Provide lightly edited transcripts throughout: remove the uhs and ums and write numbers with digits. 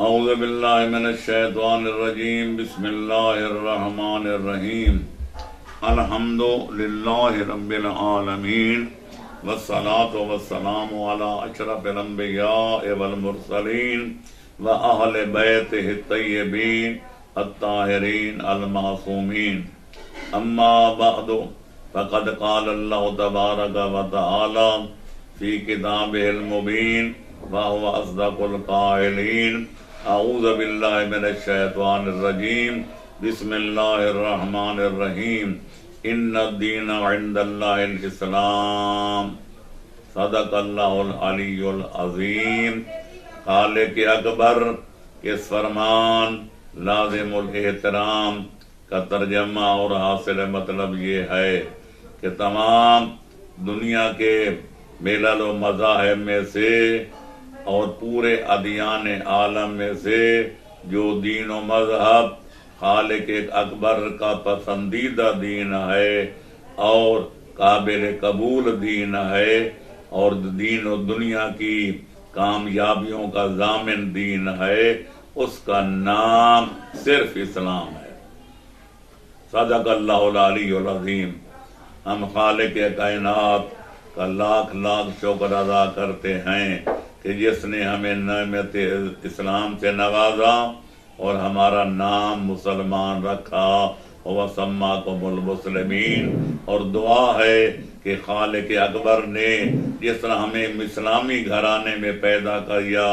اعوذ باللہ من الشیطان الرجیم بسم اللہ الرحمن الرحیم الحمد للہ رب العالمین والصلاة والسلام علی اشرف الانبیاء والمرسلین واہل بیتہ الطیبین الطاہرین المعصومین اما بعد فقد قال اللہ تبارک و تعالی فی کتابہ المبین وهو اصدق القائلین اعوذ باللہ من الشیطان الرجیم بسم اللہ الرحمن الرحیم ان الدین عند اللہ الاسلام صدق اللہ العلی العظیم۔ خالق اکبر کے فرمان لازم الاحترام کا ترجمہ اور حاصل مطلب یہ ہے کہ تمام دنیا کے ملل و مذاہب میں سے اور پورے ادیان عالم میں سے جو دین و مذہب خالق اکبر کا پسندیدہ دین ہے اور قابل قبول دین ہے اور دین و دنیا کی کامیابیوں کا ضامن دین ہے، اس کا نام صرف اسلام ہے۔ صدق اللہ العلی العظیم۔ ہم خالق کائنات کا لاکھ لاکھ شکر ادا کرتے ہیں کہ جس نے ہمیں نعمت اسلام سے نوازا اور ہمارا نام مسلمان رکھا، وَسَمَّاكُمُ الْمُسْلِمِينَ، اور دعا ہے کہ خالق اکبر نے جس طرح ہمیں اسلامی گھرانے میں پیدا کیا،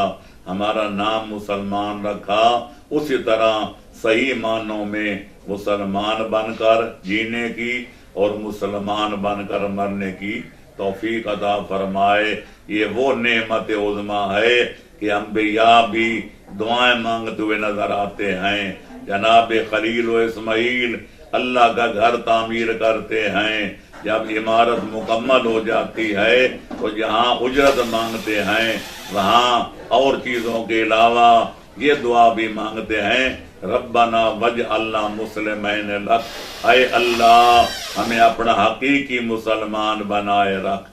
ہمارا نام مسلمان رکھا، اسی طرح صحیح معنوں میں مسلمان بن کر جینے کی اور مسلمان بن کر مرنے کی توفیق عطا فرمائے۔ یہ وہ نعمت عظمیٰ ہے کہ انبیاء بھی دعائیں مانگتے ہوئے نظر آتے ہیں۔ جناب خلیل و اسماعیل اللہ کا گھر تعمیر کرتے ہیں، جب عمارت مکمل ہو جاتی ہے تو جہاں اجرت مانگتے ہیں وہاں اور چیزوں کے علاوہ یہ دعا بھی مانگتے ہیں، ربنا وجعلنا مسلمین لک، اے اللہ ہمیں اپنا حقیقی مسلمان بنائے رکھ۔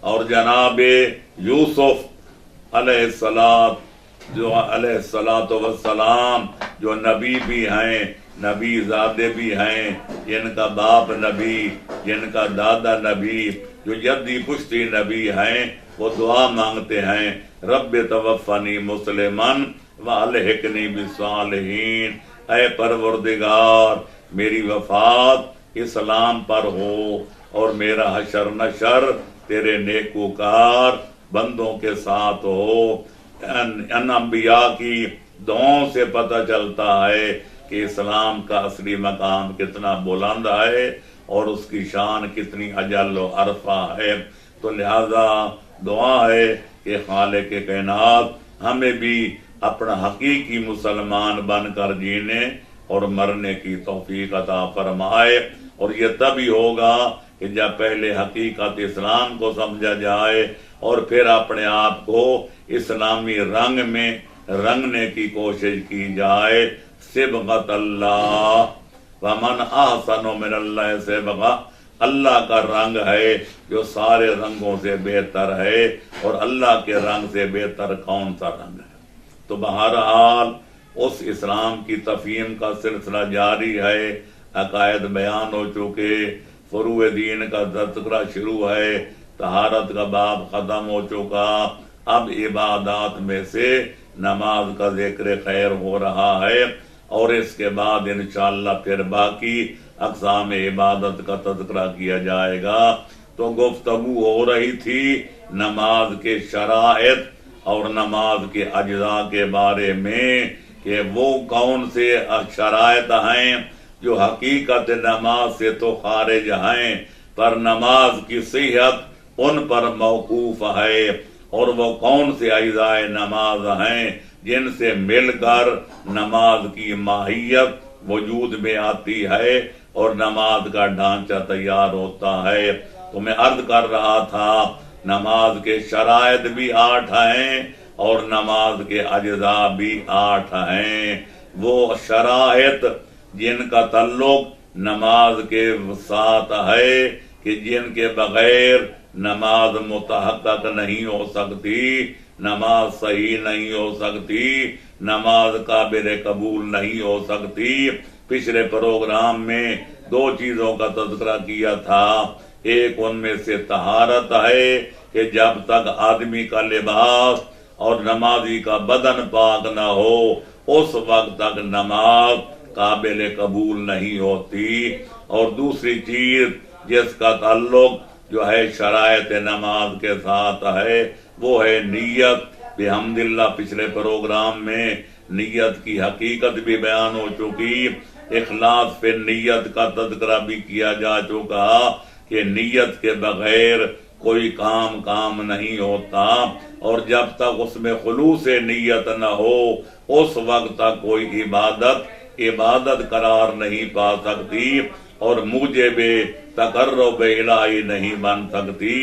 اور جناب یوسف علیہ السلام جو نبی بھی ہیں، نبی زادے بھی ہیں، جن کا باپ نبی، جن کا دادا نبی، جو جدی پشتی نبی ہیں، وہ دعا مانگتے ہیں، رب توفنی مسلمن والحقنی بالصالحین، اے پروردگار میری وفات اسلام پر ہو اور میرا حشر نشر تیرے نیکوکار بندوں کے ساتھ ہو۔ ان انبیاء کی دعاؤں سے پتہ چلتا ہے کہ اسلام کا اصلی مقام کتنا بلند ہے اور اس کی شان کتنی اجل و عرفہ ہے۔ تو لہذا دعا ہے کہ خالق کائنات ہمیں بھی اپنا حقیقی مسلمان بن کر جینے اور مرنے کی توفیق عطا فرمائے۔ اور یہ تبھی ہوگا کہ جب پہلے حقیقت اسلام کو سمجھا جائے اور پھر اپنے آپ کو اسلامی رنگ میں رنگنے کی کوشش کی جائے۔ صبغت اللہ ومن احسن من اللہ صبغہ، اللہ کا رنگ ہے جو سارے رنگوں سے بہتر ہے، اور اللہ کے رنگ سے بہتر کون سا رنگ ہے؟ تو بہرحال اس اسلام کی تفہیم کا سلسلہ جاری ہے، عقائد بیان ہو چکے، فروع دین کا تذکرہ شروع ہے، طہارت کا باب ختم ہو چکا، اب عبادات میں سے نماز کا ذکر خیر ہو رہا ہے، اور اس کے بعد انشاءاللہ پھر باقی اقسام عبادت کا تذکرہ کیا جائے گا۔ تو گفتگو ہو رہی تھی نماز کے شرائط اور نماز کے اجزاء کے بارے میں کہ وہ کون سے شرائط ہیں جو حقیقت نماز سے تو خارج ہیں، پر نماز کی صحت ان پر موقوف ہے، اور وہ کون سے اجزاء نماز ہیں جن سے مل کر نماز کی ماہیت وجود میں آتی ہے اور نماز کا ڈھانچہ تیار ہوتا ہے۔ تو میں عرض کر رہا تھا نماز کے شرائط بھی 8 ہیں اور نماز کے اجزاء بھی 8 ہیں۔ وہ شرائط جن کا تعلق نماز کے ساتھ ہے کہ جن کے بغیر نماز متحقق نہیں ہو سکتی، نماز صحیح نہیں ہو سکتی، نماز قابل قبول نہیں ہو سکتی۔ پچھلے پروگرام میں 2 چیزوں کا تذکرہ کیا تھا، ایک ان میں سے طہارت ہے کہ جب تک آدمی کا لباس اور نمازی کا بدن پاک نہ ہو اس وقت تک نماز قابل قبول نہیں ہوتی، اور دوسری چیز جس کا تعلق جو ہے شرائط نماز کے ساتھ ہے وہ ہے نیت۔ بحمداللہ پچھلے پروگرام میں نیت کی حقیقت بھی بیان ہو چکی، اخلاص پہ نیت کا تذکرہ بھی کیا جا چکا کہ نیت کے بغیر کوئی کام نہیں ہوتا، اور جب تک اس میں خلوص نیت نہ ہو اس وقت تک کوئی عبادت قرار نہیں پا سکتی اور موجب تقرب الہی نہیں بن سکتی۔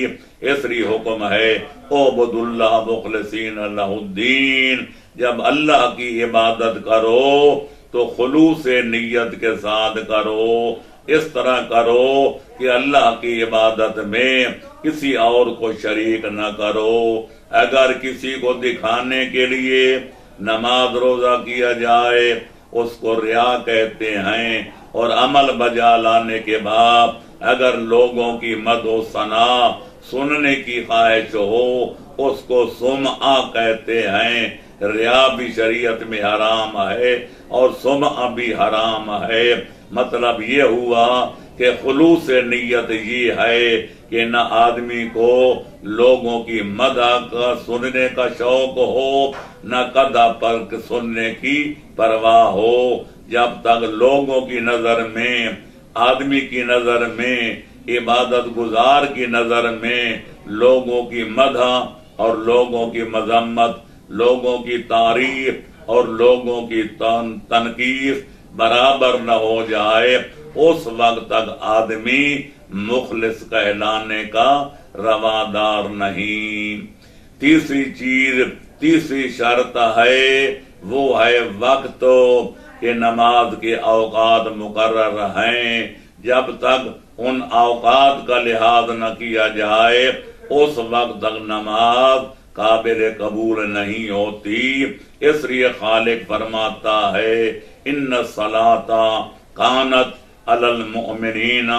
اس لیے حکم ہے اعبدوا اللہ مخلصین لہ الدین، جب اللہ کی عبادت کرو تو خلوص نیت کے ساتھ کرو، اس طرح کرو کہ اللہ کی عبادت میں کسی اور کو شریک نہ کرو۔ اگر کسی کو دکھانے کے لیے نماز روزہ کیا جائے اس کو ریا کہتے ہیں، اور عمل بجا لانے کے بعد اگر لوگوں کی مدح و ثنا سننے کی خواہش ہو اس کو سمعہ کہتے ہیں۔ ریا بھی شریعت میں حرام ہے اور سمعہ بھی حرام ہے۔ مطلب یہ ہوا کہ خلوص نیت یہ ہے کہ نہ آدمی کو لوگوں کی مدح کا سننے کا شوق ہو نہ قدح پر سننے کی پرواہ ہو۔ جب تک لوگوں کی نظر میں، آدمی کی نظر میں، عبادت گزار کی نظر میں لوگوں کی مدح اور لوگوں کی مذمت، لوگوں کی تعریف اور لوگوں کی تنقید برابر نہ ہو جائے اس وقت تک آدمی مخلص کہلانے کا روادار نہیں۔ تیسری شرط ہے وہ ہے وقت، کہ نماز کے اوقات مقرر ہیں، جب تک ان اوقات کا لحاظ نہ کیا جائے اس وقت تک نماز قابل قبول نہیں ہوتی۔ اس لیے خالق فرماتا ہے ان الصلاۃ کانت علی المؤمنین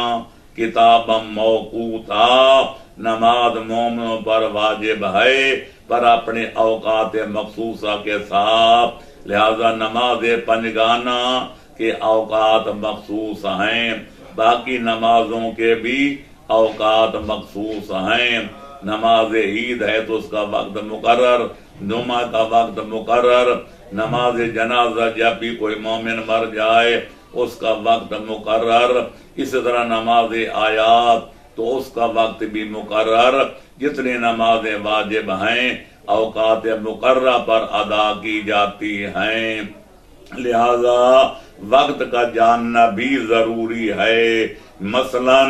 کتابا موقوتا، نماز مومنوں پر واجب ہے پر اپنے اوقات مخصوصہ کے ساتھ، لہذا نماز پنجگانہ کے اوقات مخصوص ہیں، باقی نمازوں کے بھی اوقات مخصوص ہیں۔ نماز عید ہے تو اس کا وقت مقرر، جمعہ کا وقت مقرر، نماز جنازہ جب بھی کوئی مومن مر جائے اس کا وقت مقرر، اسی طرح نماز آیات تو اس کا وقت بھی مقرر۔ جتنی نمازیں واجب ہیں اوقات مقررہ پر ادا کی جاتی ہیں، لہذا وقت کا جاننا بھی ضروری ہے۔ مثلا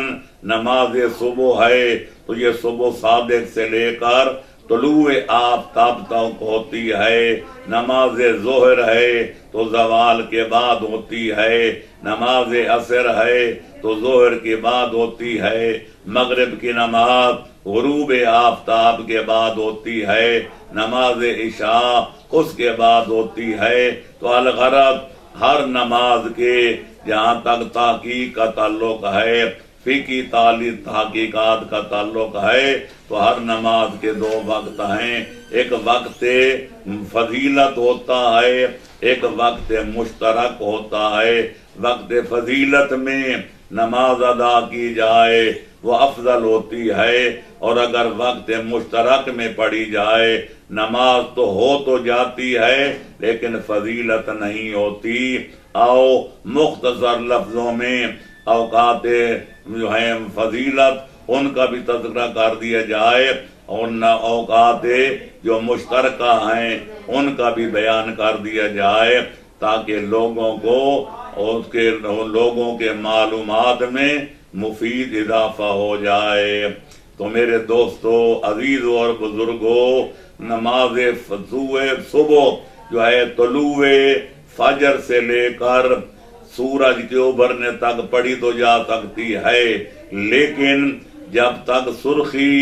نماز صبح ہے تو یہ صبح صادق سے لے کر طلوع آفتاب تک ہوتی ہے، نماز ظہر ہے تو زوال کے بعد ہوتی ہے، نماز عصر ہے تو ظہر کے بعد ہوتی ہے، مغرب کی نماز غروب آفتاب کے بعد ہوتی ہے، نماز عشاء اس کے بعد ہوتی ہے۔ تو الغرض ہر نماز کے جہاں تک تحقیق کا تعلق ہے، فقہی تحقیقات کا تعلق ہے، تو ہر نماز کے 2 وقت ہیں، ایک وقت فضیلت ہوتا ہے، ایک وقت مشترک ہوتا ہے۔ وقت فضیلت میں نماز ادا کی جائے وہ افضل ہوتی ہے، اور اگر وقت مشترک میں پڑھی جائے نماز تو ہو تو جاتی ہے لیکن فضیلت نہیں ہوتی۔ آؤ مختصر لفظوں میں اوقات جو ہیں فضیلت ان کا بھی تذکرہ کر دیا جائے، اور اوقات جو مشترکہ ہیں ان کا بھی بیان کر دیا جائے تاکہ لوگوں کو لوگوں کے معلومات میں مفید اضافہ ہو جائے۔ تو میرے دوستو، عزیزو اور بزرگو، نماز صبح جو ہے طلوع فجر سے لے کر سورج کے ابھرنے تک پڑھی تو جا سکتی ہے، لیکن جب تک سرخی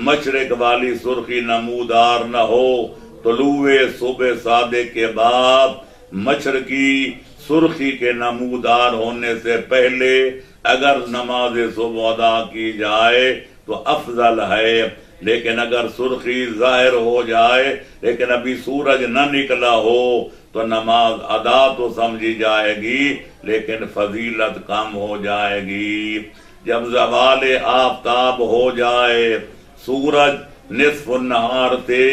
مشرق والی سرخی نمودار نہ ہو، طلوع صبح صادق کے بعد مشرقی سرخی کے نمودار ہونے سے پہلے اگر نماز صبح ادا کی جائے تو افضل ہے، لیکن اگر سرخی ظاہر ہو جائے لیکن ابھی سورج نہ نکلا ہو تو نماز ادا تو سمجھی جائے گی لیکن فضیلت کم ہو جائے گی۔ جب زوال آفتاب ہو جائے، سورج نصف النہار سے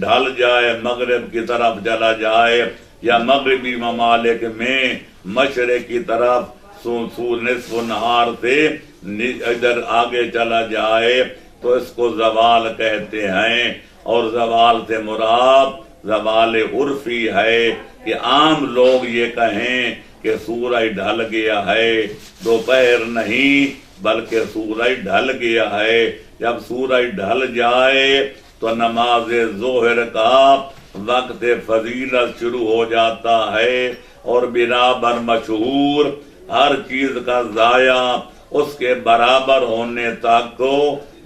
ڈھل جائے، مغرب کی طرف چلا جائے، یا مغربی ممالک میں مشرق کی طرف نصف النہار سے ادھر آگے چلا جائے تو اس کو زوال کہتے ہیں، اور زوال سے مراد زوال عرفی ہے کہ عام لوگ یہ کہیں کہ سورج ڈھل گیا ہے، دوپہر نہیں بلکہ سورج ڈھل گیا ہے۔ جب سورج ڈھل جائے تو نماز ظہر کا وقت فضیلت شروع ہو جاتا ہے، اور بنا بر مشہور ہر چیز کا ضائع اس کے برابر ہونے تک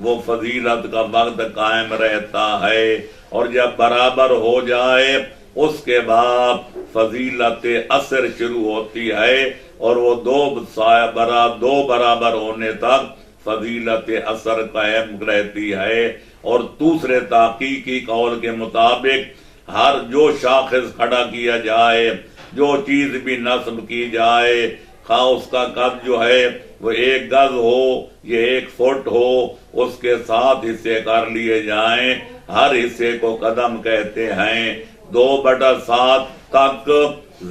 وہ فضیلت کا وقت قائم رہتا ہے، اور جب برابر ہو جائے اس کے بعد فضیلت اثر شروع ہوتی ہے، اور وہ دو برابر ہونے تک فضیلت اثر قائم رہتی ہے۔ اور دوسرے تحقیقی قول کے مطابق ہر جو شاخص کھڑا کیا جائے، جو چیز بھی نصب کی جائے، خواہ اس کا قد جو ہے وہ 1 گز ہو یہ 1 فٹ ہو، اس کے 7 حصے کر لیے جائیں، ہر حصے کو قدم کہتے ہیں۔ 2/7 تک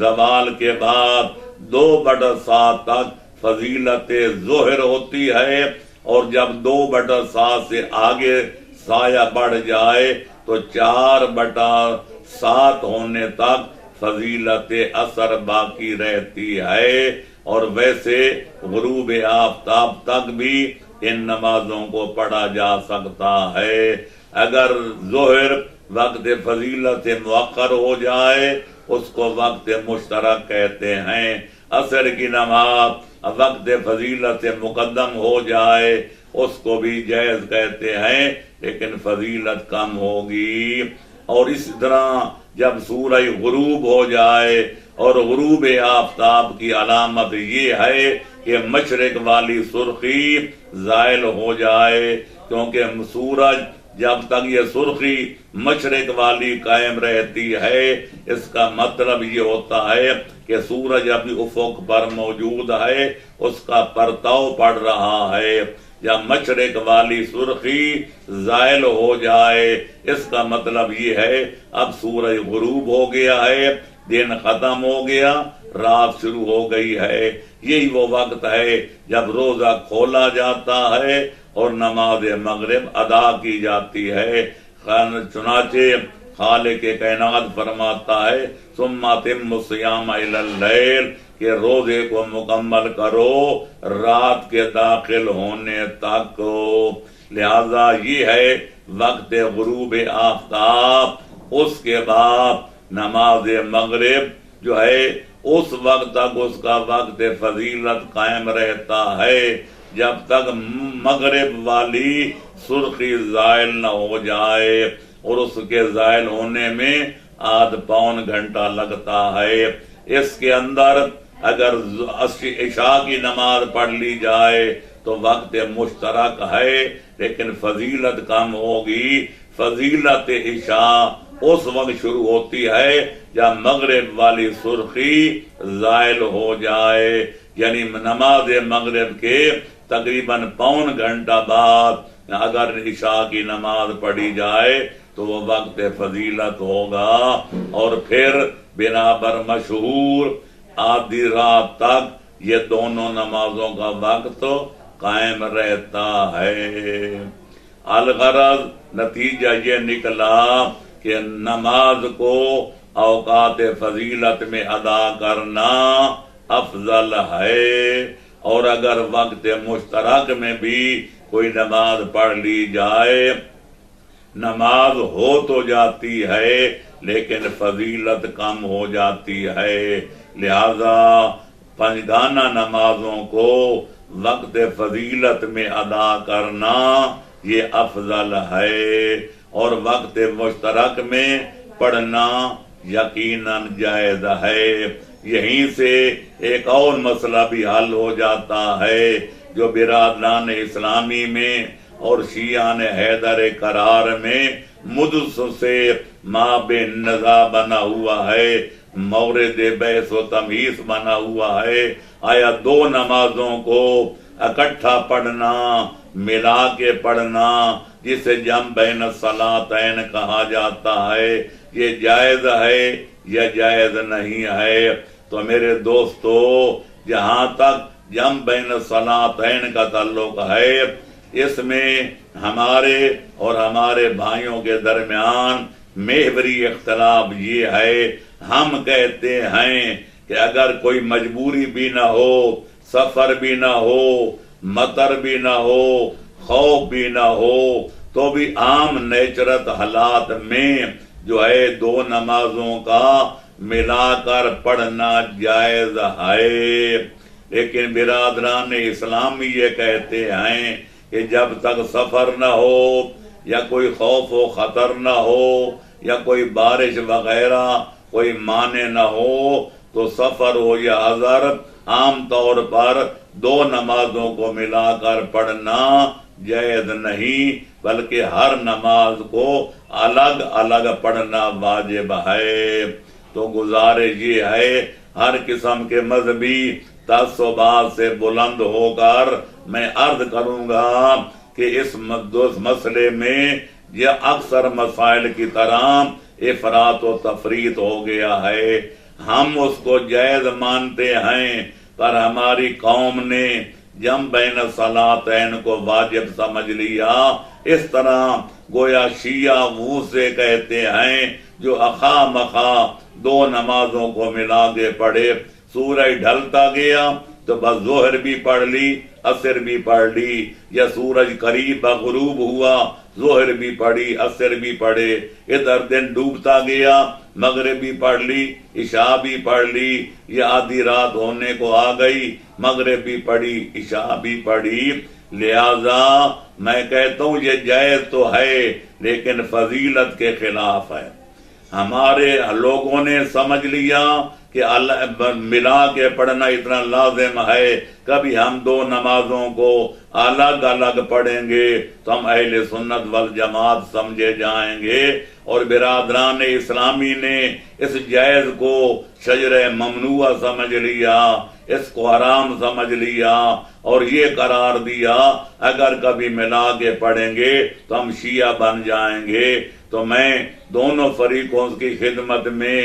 زوال کے بعد 2/7 تک فضیلت ظہر ہوتی ہے، اور جب 2/7 سے آگے سایہ بڑھ جائے تو 4/7 ہونے تک فضیلت اثر باقی رہتی ہے۔ اور ویسے غروب آفتاب تک بھی ان نمازوں کو پڑھا جا سکتا ہے۔ اگر ظہر وقت فضیلت مؤخر ہو جائے اس کو وقت مشترک کہتے ہیں، عصر کی نماز وقت فضیلت مقدم ہو جائے اس کو بھی جائز کہتے ہیں لیکن فضیلت کم ہوگی۔ اور اس طرح جب سورج غروب ہو جائے، اور غروب آفتاب کی علامت یہ ہے کہ مشرق والی سرخی زائل ہو جائے، کیونکہ سورج جب تک یہ سرخی مشرق والی قائم رہتی ہے اس کا مطلب یہ ہوتا ہے کہ سورج اپنی افق پر موجود ہے، اس کا پرتاؤ پڑ رہا ہے۔ یا مشرق والی سرخی زائل ہو جائے اس کا مطلب یہ ہے اب سورج غروب ہو گیا ہے، دن ختم ہو گیا، رات شروع ہو گئی ہے۔ یہی وہ وقت ہے جب روزہ کھولا جاتا ہے اور نماز مغرب ادا کی جاتی ہے۔ چنانچہ خالق کائنات فرماتا ہے ثم اتم الصیام الی اللیل، کہ روزے کو مکمل کرو رات کے داخل ہونے تک۔ لہذا یہ ہے وقت غروب آفتاب۔ اس کے بعد نماز مغرب جو ہے اس وقت تک اس کا وقت فضیلت قائم رہتا ہے جب تک مغرب والی سرخی زائل نہ ہو جائے، اور اس کے زائل ہونے میں آدھ پون گھنٹہ لگتا ہے۔ اس کے اندر اگر عشاء کی نماز پڑھ لی جائے تو وقت مشترک ہے لیکن فضیلت کم ہوگی۔ فضیلت عشاء اس وقت شروع ہوتی ہے جب مغرب والی سرخی زائل ہو جائے، یعنی نماز مغرب کے تقریباً پون گھنٹہ بعد اگر عشاء کی نماز پڑھی جائے تو وہ وقت فضیلت ہوگا، اور پھر بنا بر مشہور آدھی رات تک یہ دونوں نمازوں کا وقت قائم رہتا ہے۔ الغرض نتیجہ یہ نکلا کہ نماز کو اوقات فضیلت میں ادا کرنا افضل ہے، اور اگر وقت مشترک میں بھی کوئی نماز پڑھ لی جائے نماز ہو تو جاتی ہے لیکن فضیلت کم ہو جاتی ہے۔ لہذا پنجگانہ نمازوں کو وقت فضیلت میں ادا کرنا یہ افضل ہے، اور وقت مشترک میں پڑھنا یقیناً جائز ہے۔ یہیں سے ایک اور مسئلہ بھی حل ہو جاتا ہے جو برادران اسلامی میں اور شیعان حیدر قرار میں مدس سے مابین نزاع بنا ہوا ہے، مورد بحث و تمیز بنا ہوا ہے۔ آیا دو نمازوں کو اکٹھا پڑھنا، ملا کے پڑھنا، جسے جمع بین الصلاتین کہا جاتا ہے، یہ جائز ہے یا جائز نہیں ہے؟ تو میرے دوستو، جہاں تک جمع بین الصلاتین کا تعلق ہے، اس میں ہمارے اور ہمارے بھائیوں کے درمیان محوری اختلاف یہ ہے، ہم کہتے ہیں کہ اگر کوئی مجبوری بھی نہ ہو، سفر بھی نہ ہو، مطر بھی نہ ہو، خوف بھی نہ ہو، تو بھی عام نیچرت حالات میں جو ہے دو نمازوں کا ملا کر پڑھنا جائز ہے۔ لیکن برادران اسلامی یہ کہتے ہیں کہ جب تک سفر نہ ہو یا کوئی خوف و خطر نہ ہو یا کوئی بارش وغیرہ کوئی مانع نہ ہو تو سفر ہو یا حضر، عام طور پر دو نمازوں کو ملا کر پڑھنا جائز نہیں، بلکہ ہر نماز کو الگ الگ پڑھنا واجب ہے۔ تو گزارش یہ ہے، ہر قسم کے مذہبی تعصبات سے بلند ہو کر میں عرض کروں گا کہ اس مسئلے میں یہ اکثر مسائل کی طرح افراط و تفریط ہو گیا ہے۔ ہم اس کو جائز مانتے ہیں، پر ہماری قوم نے جمع بین الصلاتین کو واجب سمجھ لیا۔ اس طرح گویا شیعہ وہ سے کہتے ہیں جو اخا مخا دو نمازوں کو ملا کے پڑھے، سورج ڈھلتا گیا تو بس ظہر بھی پڑھ لی، عصر بھی پڑھ لی، یا سورج قریب غروب ہوا، ظہر بھی پڑھی، عصر بھی پڑھے، ادھر دن ڈوبتا گیا، مغرب بھی پڑھ لی، عشاء بھی پڑھ لی، یا آدھی رات ہونے کو آ گئی، مغرب بھی پڑھی، عشاء بھی پڑھی۔ لہذا میں کہتا ہوں یہ جائز تو ہے لیکن فضیلت کے خلاف ہے۔ ہمارے لوگوں نے سمجھ لیا کہ ملا کے پڑھنا اتنا لازم ہے، کبھی ہم دو نمازوں کو الگ الگ پڑھیں گے تو ہم اہل سنت والجماعت سمجھے جائیں گے، اور برادران اسلامی نے اس جائز کو شجرہ ممنوع سمجھ لیا، اس کو حرام سمجھ لیا، اور یہ قرار دیا اگر کبھی ملا کے پڑھیں گے تو ہم شیعہ بن جائیں گے۔ تو میں دونوں فریقوں کی خدمت میں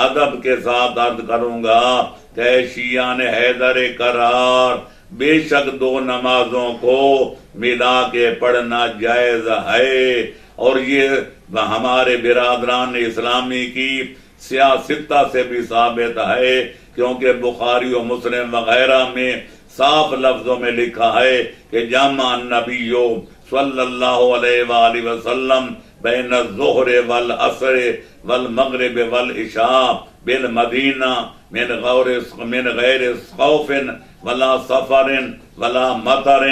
ادب کے ساتھ عرض کروں گا کہ شیعان حیدر قرار، بے شک دو نمازوں کو ملا کے پڑھنا جائز ہے، اور یہ ہمارے برادران اسلامی کی سیاستہ سے بھی ثابت ہے، کیونکہ بخاری و مسلم وغیرہ میں صاف لفظوں میں لکھا ہے کہ جمع النبی صلی اللہ علیہ وآلہ وسلم بین الظہر والعصر والمغرب والعشاء بالمدینہ من غیر خوف ولا سفر ولا مطر،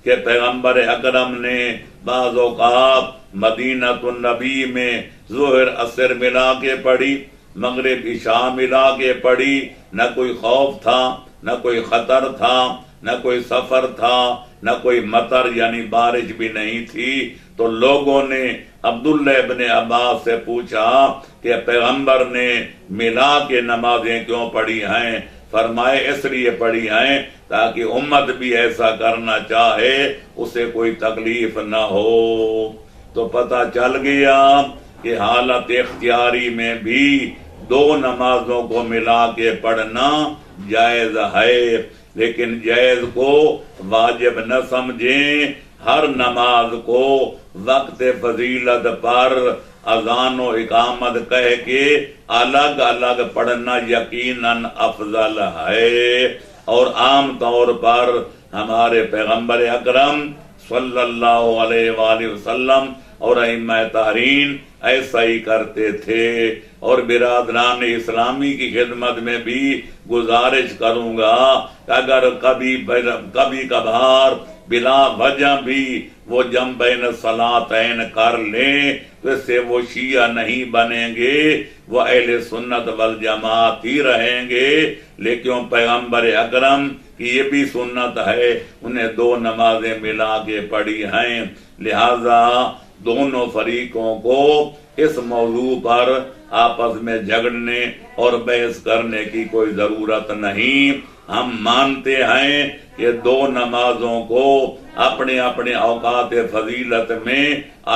کہ پیغمبر اکرم نے بعض اوقات مدینہ النبی میں ظہر عصر ملا کے پڑھی، مغرب عشاء ملا کے پڑھی، نہ کوئی خوف تھا، نہ کوئی خطر تھا، نہ کوئی سفر تھا، نہ کوئی مطر یعنی بارش بھی نہیں تھی۔ تو لوگوں نے عبداللہ ابن عباس سے پوچھا کہ پیغمبر نے ملا کے نمازیں کیوں پڑھی ہیں؟ فرمائے اس لیے پڑھی ہیں تاکہ امت بھی ایسا کرنا چاہے اسے کوئی تکلیف نہ ہو۔ تو پتہ چل گیا کہ حالت اختیاری میں بھی دو نمازوں کو ملا کے پڑھنا جائز ہے، لیکن جائز کو واجب نہ سمجھیں۔ ہر نماز کو وقت فضیلت پر اذان و اقامت کہہ کے الگ الگ پڑھنا یقیناً افضل ہے، اور عام طور پر ہمارے پیغمبر اکرم صلی اللہ علیہ وآلہ وسلم اور ائمہ تحرین ایسا ہی کرتے تھے۔ اور برادران اسلامی کی خدمت میں بھی گزارش کروں گا کہ اگر کبھی کبھار بلا وجہ بھی وہ جمع بین الصلاتین کر لیں تو اس سے وہ شیعہ نہیں بنیں گے، وہ اہل سنت والجماعت ہی رہیں گے۔ لیکن پیغمبر اکرم کی یہ بھی سنت ہے، انہیں 2 نمازیں ملا کے پڑھی ہیں، لہذا دونوں فریقوں کو اس موضوع پر آپس میں جھگڑنے اور بحث کرنے کی کوئی ضرورت نہیں۔ ہم مانتے ہیں کہ 2 نمازوں کو اپنے اپنے اوقات فضیلت میں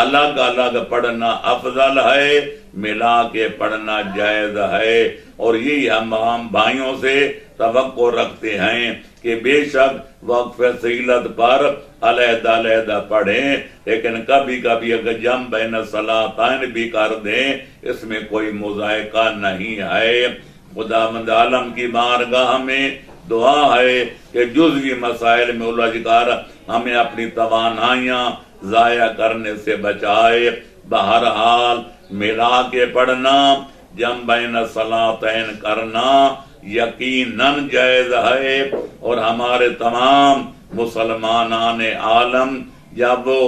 الگ الگ پڑھنا افضل ہے، ملا کے پڑھنا جائز ہے۔ اور یہی ہم عام بھائیوں سے توقع رکھتے ہیں کہ بے شک وقت فضیلت پر علیحدہ علیحدہ پڑھیں، لیکن کبھی کبھی اگر جمع بین الصلاتین بھی کر دیں اس میں کوئی مذائقہ نہیں ہے۔ خداوند عالم کی بارگاہ میں دعا ہے کہ جزوی مسائل میں الجھ کر ہمیں اپنی توانائیاں ضائع کرنے سے بچائے۔ بہرحال ملا کے پڑھنا، جمع بین الصلاتین کرنا یقیناً جائز ہے، اور ہمارے تمام مسلمانان عالم جب وہ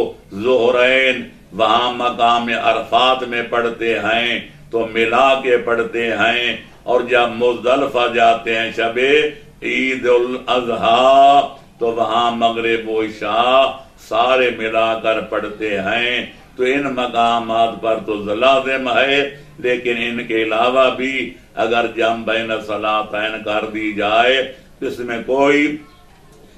ظہرین وہاں مقام عرفات میں پڑھتے ہیں تو ملا کے پڑھتے ہیں، اور جب مزدلفہ جاتے ہیں شب عید الاضحیٰ تو وہاں مغرب و عشاء سارے ملا کر پڑھتے ہیں۔ تو ان مقامات پر تو لازم ہے، لیکن ان کے علاوہ بھی اگر جمع بین الصلاتین کر دی جائے اس میں کوئی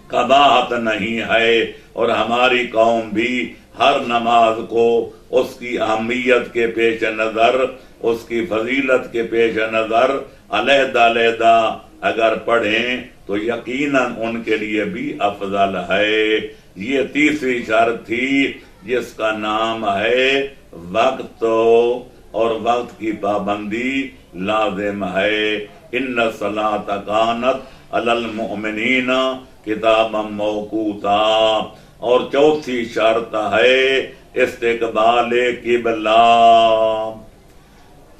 قباحت نہیں ہے۔ اور ہماری قوم بھی ہر نماز کو اس کی اہمیت کے پیش نظر، اس کی فضیلت کے پیش نظر علیحدہ علیحدہ اگر پڑھیں تو یقیناً ان کے لیے بھی افضل ہے۔ یہ تیسری شرط تھی جس کا نام ہے وقت، اور وقت کی پابندی لازم ہے۔ ان الصلاۃ کانت علی المؤمنین کتابا موقوتا۔ اور چوتھی شرط ہے استقبال قبلہ،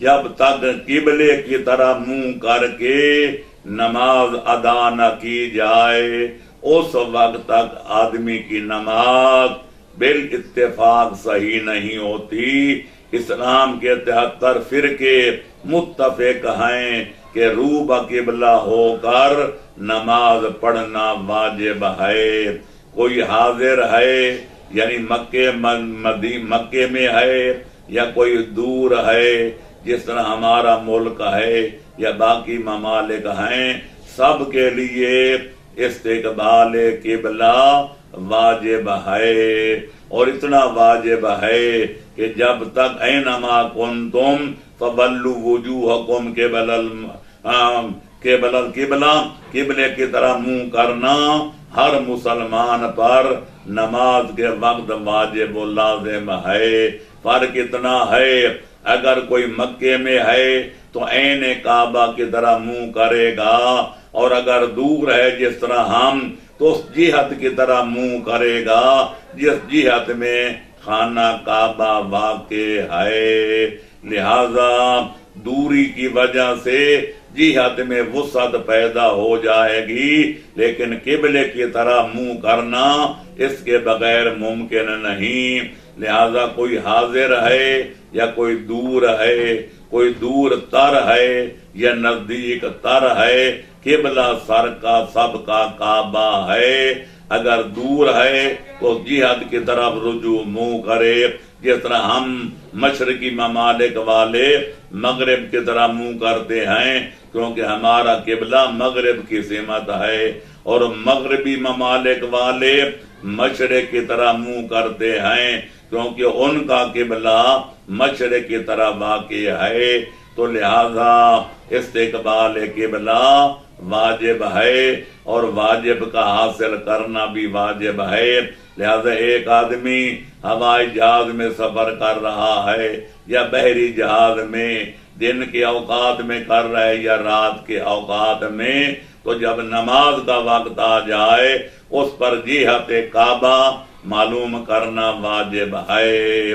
جب تک قبلے کی طرف منہ کر کے نماز ادا نہ کی جائے اس وقت تک آدمی کی نماز بالاتفاق صحیح نہیں ہوتی۔ اسلام کے 73 فرقے متفق ہیں کہ رو بقبلہ ہو کر نماز پڑھنا واجب ہے۔ کوئی حاضر ہے یعنی مکے میں ہے یا کوئی دور ہے، جس طرح ہمارا ملک ہے یا باقی ممالک ہیں، سب کے لیے استقبال قبلہ واجب ہے۔ اور اتنا واجب ہے کہ جب تک اینما کنتم فولوا وجوہکم قبل القبلہ، قبلے کی طرح منہ کرنا ہر مسلمان پر نماز کے وقت واجب و لازم ہے۔ فرق اتنا ہے اگر کوئی مکے میں ہے تو عین کعبہ کی طرح منہ کرے گا، اور اگر دور ہے جس طرح ہم تو اس جہت کی طرح منہ کرے گا جس جہت میں خانہ کعبہ واقع ہے۔ لہذا دوری کی وجہ سے جہت میں وسعت پیدا ہو جائے گی، لیکن قبلے کی طرح منہ کرنا اس کے بغیر ممکن نہیں۔ لہذا کوئی حاضر ہے یا کوئی دور ہے، کوئی دور تر ہے یا نزدیک تر ہے، قبلہ سر کا سب کا کعبہ ہے۔ اگر دور ہے تو جہت کی طرف رجوع منہ کرے، جس طرح ہم مشرقی ممالک والے مغرب کی طرح منہ کرتے ہیں، کیونکہ ہمارا قبلہ مغرب کی سمت ہے، اور مغربی ممالک والے مشرق کی طرح منہ کرتے ہیں کیونکہ ان کا قبلہ مشرق کی طرح واقع ہے۔ تو لہذا استقبال قبلہ واجب ہے، اور واجب کا حاصل کرنا بھی واجب ہے۔ لہذا ایک آدمی ہوائی جہاز میں سفر کر رہا ہے یا بحری جہاز میں، دن کے اوقات میں کر رہا ہے یا رات کے اوقات میں، تو جب نماز کا وقت آ جائے اس پر جہت کعبہ معلوم کرنا واجب ہے۔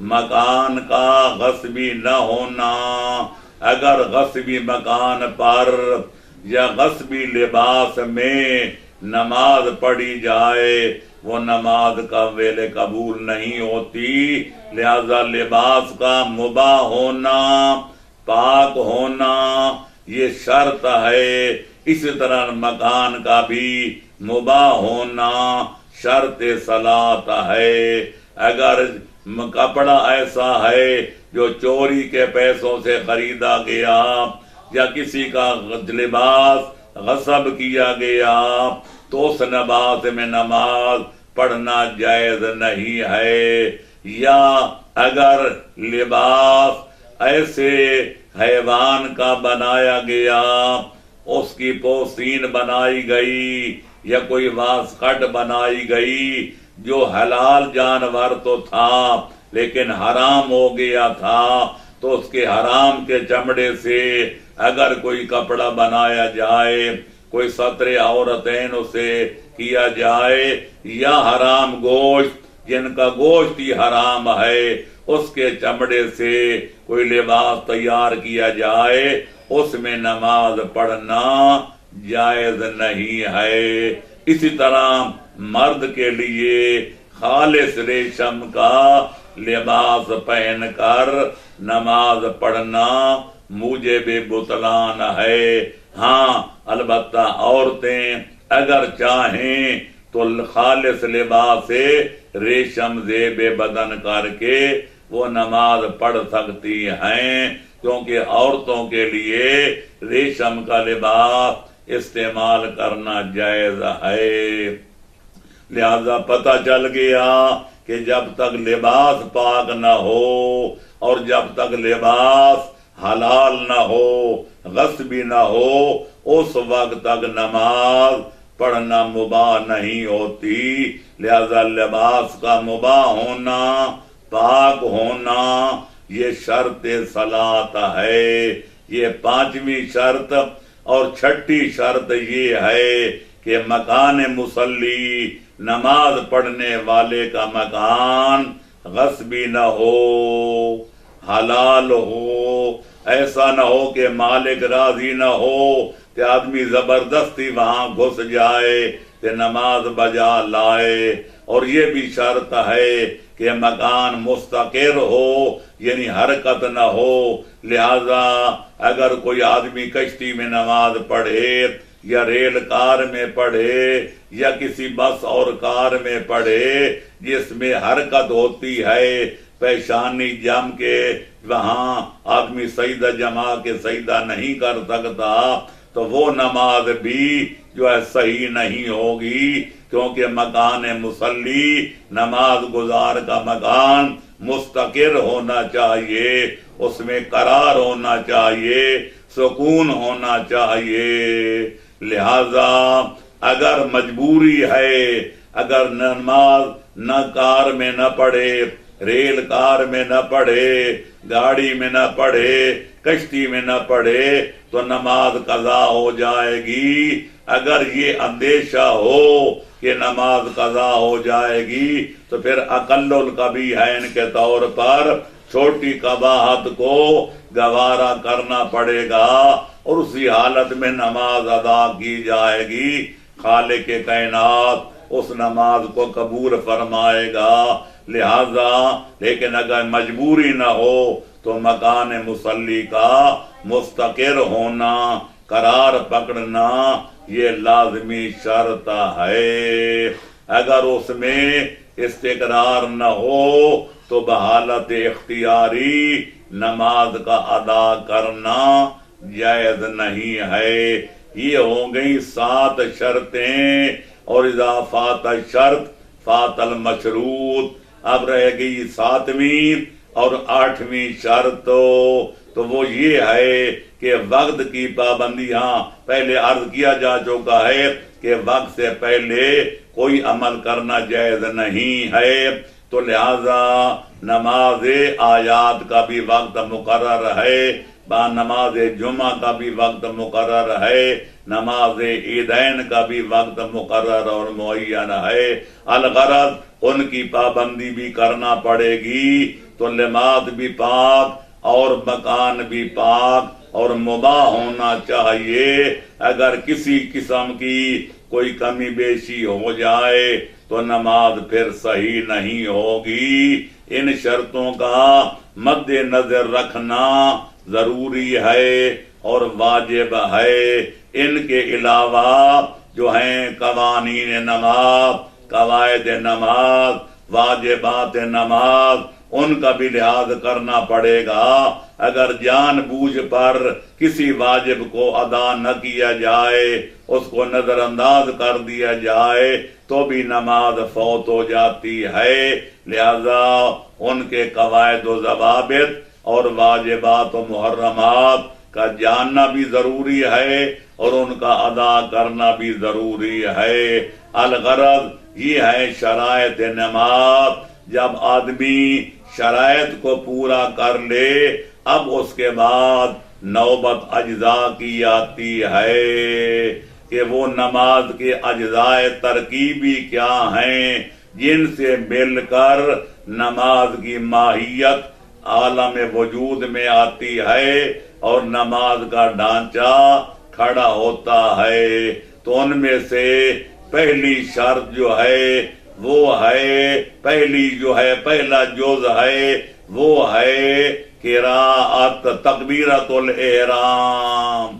مکان کا غصبی نہ ہونا. اگر غصبی مکان پر یا غصبی لباس میں نماز پڑھی جائے وہ نماز قابل قبول نہیں ہوتی. لہذا لباس کا مباح ہونا، پاک ہونا یہ شرط ہے. اسی طرح مکان کا بھی مباح ہونا شرط صلاۃ ہے. اگر کپڑا ایسا ہے جو چوری کے پیسوں سے خریدا گیا یا کسی کا لباس غصب کیا گیا تو اس لباس میں نماز پڑھنا جائز نہیں ہے. یا اگر لباس ایسے حیوان کا بنایا گیا، اس کی پوستین بنائی گئی یا کوئی واسکٹ بنائی گئی جو حلال جانور تو تھا لیکن حرام ہو گیا تھا، تو اس کے حرام کے چمڑے سے اگر کوئی کپڑا بنایا جائے، کوئی ستر عورتین اسے کیا جائے، یا حرام گوشت جن کا گوشت ہی حرام ہے اس کے چمڑے سے کوئی لباس تیار کیا جائے، اس میں نماز پڑھنا جائز نہیں ہے. اسی طرح مرد کے لیے خالص ریشم کا لباس پہن کر نماز پڑھنا موجب بطلان ہے. ہاں البتہ عورتیں اگر چاہیں تو خالص لباس سے ریشم زیب بدن کر کے وہ نماز پڑھ سکتی ہیں، کیونکہ عورتوں کے لیے ریشم کا لباس استعمال کرنا جائز ہے. لہذا پتہ چل گیا کہ جب تک لباس پاک نہ ہو اور جب تک لباس حلال نہ ہو، غصبی نہ ہو، اس وقت تک نماز پڑھنا مباح نہیں ہوتی. لہذا لباس کا مباح ہونا، پاک ہونا یہ شرط صلاۃ ہے. یہ پانچویں شرط. اور چھٹی شرط یہ ہے کہ مکان مصلی، نماز پڑھنے والے کا مکان غصبی نہ ہو، حلال ہو. ایسا نہ ہو کہ مالک راضی نہ ہو کہ آدمی زبردستی وہاں گھس جائے کہ نماز بجا لائے. اور یہ بھی شرط ہے کہ مکان مستقر ہو، یعنی حرکت نہ ہو. لہذا اگر کوئی آدمی کشتی میں نماز پڑھے یا ریل کار میں پڑھے یا کسی بس اور کار میں پڑھے جس میں حرکت ہوتی ہے، پیشانی جم کے وہاں آدمی سجدہ جما کے سجدہ نہیں کر سکتا، تو وہ نماز بھی جو ہے صحیح نہیں ہوگی. کیونکہ مکان مصلی، نماز گزار کا مکان مستقر ہونا چاہیے، اس میں قرار ہونا چاہیے، سکون ہونا چاہیے. لہذا اگر مجبوری ہے، اگر نماز نہ کار میں نہ پڑھے، ریل کار میں نہ پڑھے، گاڑی میں نہ پڑھے، کشتی میں نہ پڑھے تو نماز قضا ہو جائے گی. اگر یہ اندیشہ ہو کہ نماز قضا ہو جائے گی تو پھر اقل الکبیحین کے طور پر چھوٹی قباحت کو گوارا کرنا پڑے گا اور اسی حالت میں نماز ادا کی جائے گی. خالق کائنات اس نماز کو قبول فرمائے گا. لہذا لیکن اگر مجبوری نہ ہو تو مکان مصلی کا مستقر ہونا، قرار پکڑنا یہ لازمی شرط ہے. اگر اس میں استقرار نہ ہو تو بحالت اختیاری نماز کا ادا کرنا جائز نہیں ہے. یہ ہو گئی 7 شرطیں اور اذا فات شرط فات المشروط. اب رہ گئی 7ویں اور 8ویں شرط. تو وہ یہ ہے کہ وقت کی پابندیاں پہلے عرض کیا جا چکا ہے کہ وقت سے پہلے کوئی عمل کرنا جائز نہیں ہے. تو لہذا نماز آیات کا بھی وقت مقرر ہے، نماز جمعہ کا بھی وقت مقرر ہے، نماز عیدین کا بھی وقت مقرر اور معین ہے. الغرض ان کی پابندی بھی کرنا پڑے گی تو لباس بھی پاک اور مکان بھی پاک اور مباح ہونا چاہیے۔ اگر کسی قسم کی کوئی کمی بیشی ہو جائے تو نماز پھر صحیح نہیں ہوگی۔ ان شرطوں کا مد نظر رکھنا ضروری ہے اور واجب ہے۔ ان کے علاوہ جو ہیں قوانین نماز، قواعد نماز، واجبات نماز، ان کا بھی لحاظ کرنا پڑے گا۔ اگر جان بوجھ پر کسی واجب کو ادا نہ کیا جائے، اس کو نظر انداز کر دیا جائے تو بھی نماز فوت ہو جاتی ہے۔ لہذا ان کے قواعد و ضوابط اور واجبات و محرمات کا جاننا بھی ضروری ہے اور ان کا ادا کرنا بھی ضروری ہے۔ الغرض یہ ہے شرائط نماز۔ جب آدمی شرائط کو پورا کر لے، اب اس کے بعد نوبت اجزاء کی آتی ہے کہ وہ نماز کے اجزاء ترکیبی کیا ہیں جن سے مل کر نماز کی ماہیت عالم وجود میں آتی ہے اور نماز کا ڈھانچہ کھڑا ہوتا ہے۔ تو ان میں سے پہلی شرط جو ہے وہ ہے، پہلا جز ہے وہ ہے قراءت تکبیرۃ الاحرام،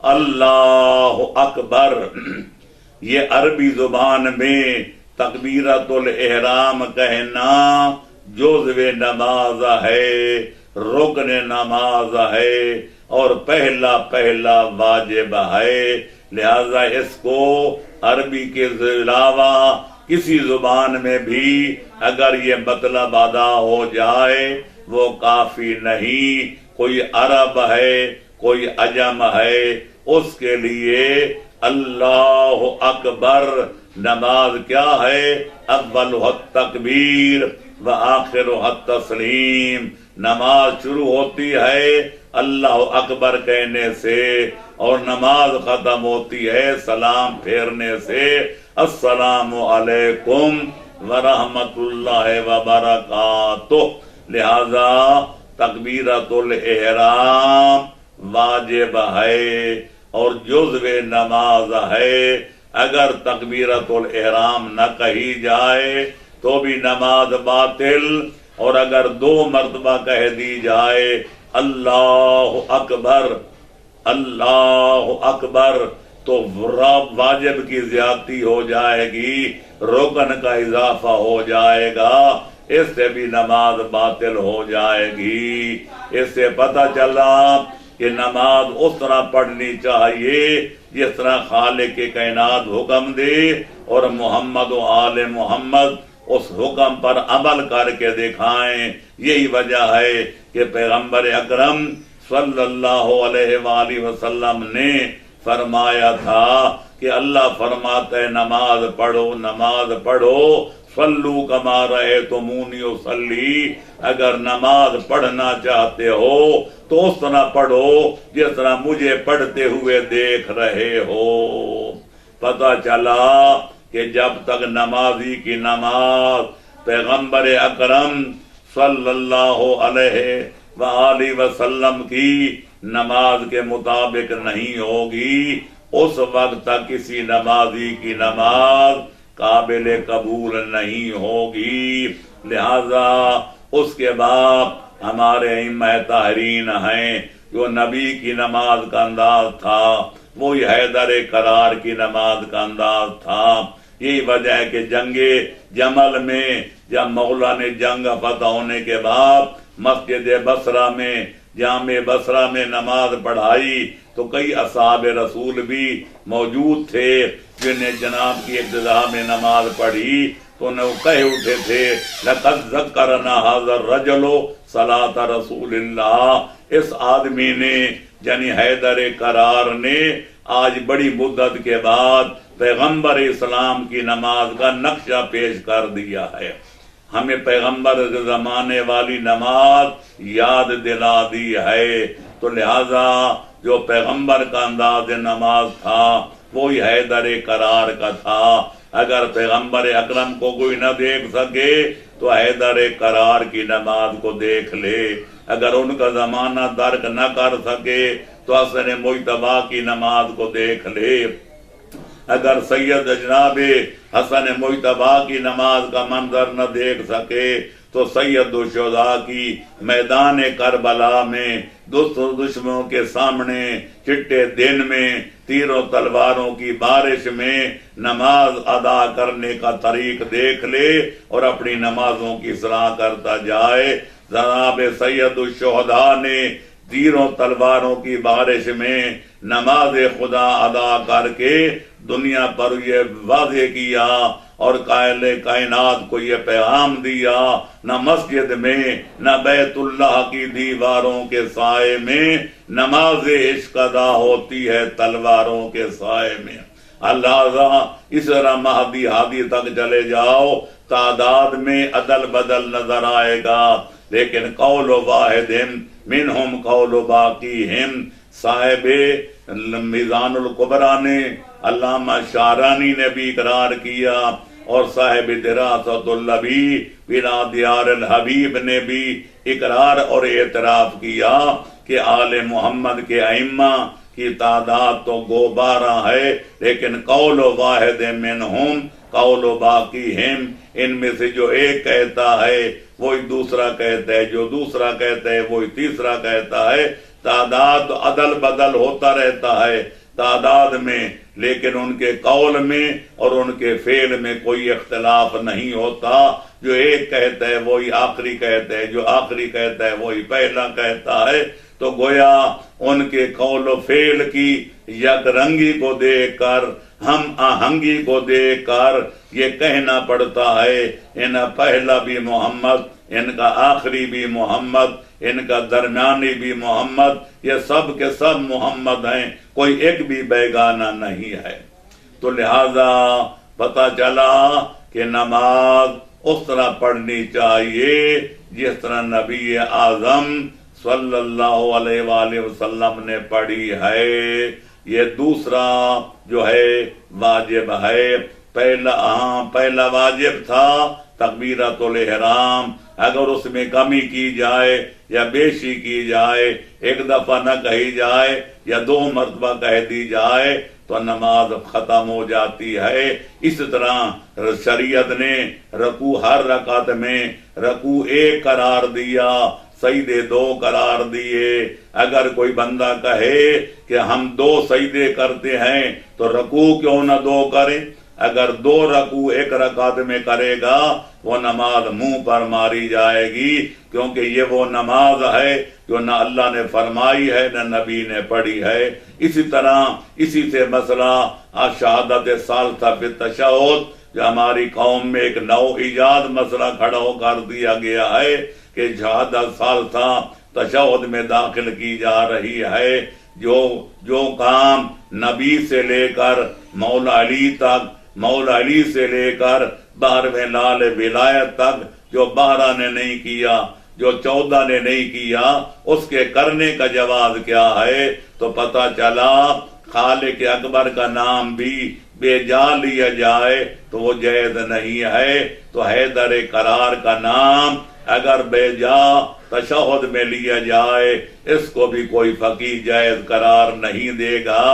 اللہ اکبر۔ یہ عربی زبان میں تکبیرۃ الاحرام کہنا جزو نماز ہے، رکن نماز ہے اور پہلا واجب ہے۔ لہذا اس کو عربی کے علاوہ کسی زبان میں بھی اگر یہ مطلب ادا ہو جائے وہ کافی نہیں۔ کوئی عرب ہے، کوئی عجم ہے، اس کے لیے اللہ اکبر نماز کیا ہے؟ اولها التکبیر وآخرها التسلیم۔ نماز شروع ہوتی ہے اللہ اکبر کہنے سے اور نماز ختم ہوتی ہے سلام پھیرنے سے، السلام علیکم ورحمۃ اللہ وبرکاتہ۔ لہذا تکبیرۃ الاحرام واجب ہے اور جزو نماز ہے۔ اگر تکبیرۃ الاحرام نہ کہی جائے تو بھی نماز باطل، اور اگر 2 مرتبہ کہہ دی جائے اللہ اکبر اللہ اکبر تو واجب کی زیادتی ہو جائے گی، رکن کا اضافہ ہو جائے گا، اس سے بھی نماز باطل ہو جائے گی۔ اس سے پتہ چلا کہ نماز اس طرح پڑھنی چاہیے جس طرح خالق کائنات حکم دے، اور محمد و آل محمد اس حکم پر عمل کر کے دکھائیں۔ یہی وجہ ہے کہ پیغمبر اکرم صلی اللہ علیہ وآلہ وسلم نے فرمایا تھا کہ اللہ فرماتا ہے نماز پڑھو، صلو کما رأیتمونی اصلی۔ اگر نماز پڑھنا چاہتے ہو تو اس طرح پڑھو جس طرح مجھے پڑھتے ہوئے دیکھ رہے ہو۔ پتہ چلا کہ جب تک نمازی کی نماز پیغمبر اکرم صلی اللہ علیہ وآلہ وسلم کی نماز کے مطابق نہیں ہوگی، اس وقت تک کسی نمازی کی نماز قابل قبول نہیں ہوگی۔ لہذا اس کے بعد ہمارے ائمہ طاہرین ہیں، جو نبی کی نماز کا انداز تھا وہی حیدر کرار کی نماز کا انداز تھا۔ یہی وجہ ہے کہ جنگ جمل میں جب مولا نے جنگ فتح ہونے کے بعد مسجد بصرہ میں، جامع بصرہ میں نماز پڑھائی تو کئی اصحاب رسول بھی موجود تھے جنہیں جناب کی ابتدا میں نماز پڑھی تو انہیں وہ کہہ اٹھے تھے لَقَدْ ذَكَّرَنَا هَذَا الرَّجُلُ صَلَاةَ رسول اللہ۔ اس آدمی نے یعنی حیدر کرار نے آج بڑی مدت کے بعد پیغمبر اسلام کی نماز کا نقشہ پیش کر دیا ہے، ہمیں پیغمبر کے زمانے والی نماز یاد دلا دی ہے۔ تو لہذا جو پیغمبر کا انداز نماز تھا وہی حیدر کرار کا تھا۔ اگر پیغمبر اکرم کو کوئی نہ دیکھ سکے تو حیدر قرار کی نماز کو دیکھ لے، اگر ان کا زمانہ درک نہ کر سکے تو حسن مجتبیٰ کی نماز کو دیکھ لے، اگر سید جناب حسن مجتبیٰ کی نماز کا منظر نہ دیکھ سکے تو سید الشہداء کی میدان کربلا میں دشمنوں کے سامنے چٹے دن میں تیروں تلواروں کی بارش میں نماز ادا کرنے کا طریق دیکھ لے اور اپنی نمازوں کی اصلاح کرتا جائے۔ جناب سید الشہداء نے تیروں تلواروں کی بارش میں نماز خدا ادا کر کے دنیا پر یہ واضح کیا اور قائل کائنات کو یہ پیغام دیا، نہ مسجد میں نہ بیت اللہ کی دیواروں کے سائے میں نماز عشق ادا ہوتی ہے تلواروں کے سائے میں۔ اللہ اس طرح مہدی ہادی تک چلے جاؤ، تعداد میں عدل بدل نظر آئے گا، لیکن قول واحد منہم قول باقیہم، صاحب میزان الکبریٰ نے، علامہ شعرانی نے بھی اقرار کیا اور صاحب دراست اللبی بنا دیار الحبیب نے بھی اقرار اور اعتراف کیا کہ آل محمد کے ائمہ کی تعداد تو گو 12 ہے، لیکن قول واحد منہم قول باقیہم، ان میں سے جو ایک کہتا ہے وہی دوسرا کہتا ہے، جو دوسرا کہتا ہے وہی تیسرا کہتا ہے۔ تعداد عدل بدل ہوتا رہتا ہے تعداد میں، لیکن ان کے قول میں اور ان کے فعل میں کوئی اختلاف نہیں ہوتا۔ جو ایک کہتا ہے وہی آخری کہتا ہے، جو آخری کہتا ہے وہی پہلا کہتا ہے۔ تو گویا ان کے قول و فعل کی یک رنگی کو دیکھ کر، ہم آہنگی کو دیکھ کر یہ کہنا پڑتا ہے ان پہلا بھی محمد، ان کا آخری بھی محمد، ان کا درمیانی بھی محمد، یہ سب کے سب محمد ہیں، کوئی ایک بھی بیگانہ نہیں ہے۔ تو لہذا پتہ چلا کہ نماز اس طرح پڑھنی چاہیے جس طرح نبی اعظم صلی اللہ علیہ وآلہ وسلم نے پڑھی ہے۔ یہ دوسرا جو ہے واجب ہے۔ پہلا واجب تھا تکبیرۃ الاحرام، اگر اس میں کمی کی جائے یا بیشی کی جائے، ایک دفعہ نہ کہی جائے یا 2 مرتبہ کہہ دی جائے تو نماز ختم ہو جاتی ہے۔ اس طرح شریعت نے رکوع ہر رکعت میں رکوع 1 قرار دیا، سجدے 2 قرار دیے۔ اگر کوئی بندہ کہے کہ ہم 2 سجدے کرتے ہیں تو رکوع کیوں نہ 2 کریں؟ اگر 2 رکوع 1 رکعت میں کرے گا وہ نماز منہ پر ماری جائے گی، کیونکہ یہ وہ نماز ہے جو نہ اللہ نے فرمائی ہے نہ نبی نے پڑھی ہے۔ اسی طرح اسی سے مسئلہ شہادت ثالثہ فی التشہد، جو ہماری قوم میں ایک نو ایجاد مسئلہ کھڑا ہو کر دیا گیا ہے کہ شہادت ثالثہ تشہد میں داخل کی جا رہی ہے۔ جو کام نبی سے لے کر مولا علی تک، مولا علی سے لے کر 12ویں لال ولایت تک جو 12 نے نہیں کیا، جو 14 نے نہیں کیا، اس کے کرنے کا جواز کیا ہے؟ تو پتہ چلا خالق اکبر کا نام بھی بے جا لیا جائے تو وہ جائز نہیں ہے۔ تو حیدر قرار کا نام اگر بے جا تشہد میں لیا جائے اس کو بھی کوئی فقیہ جائز قرار نہیں دے گا۔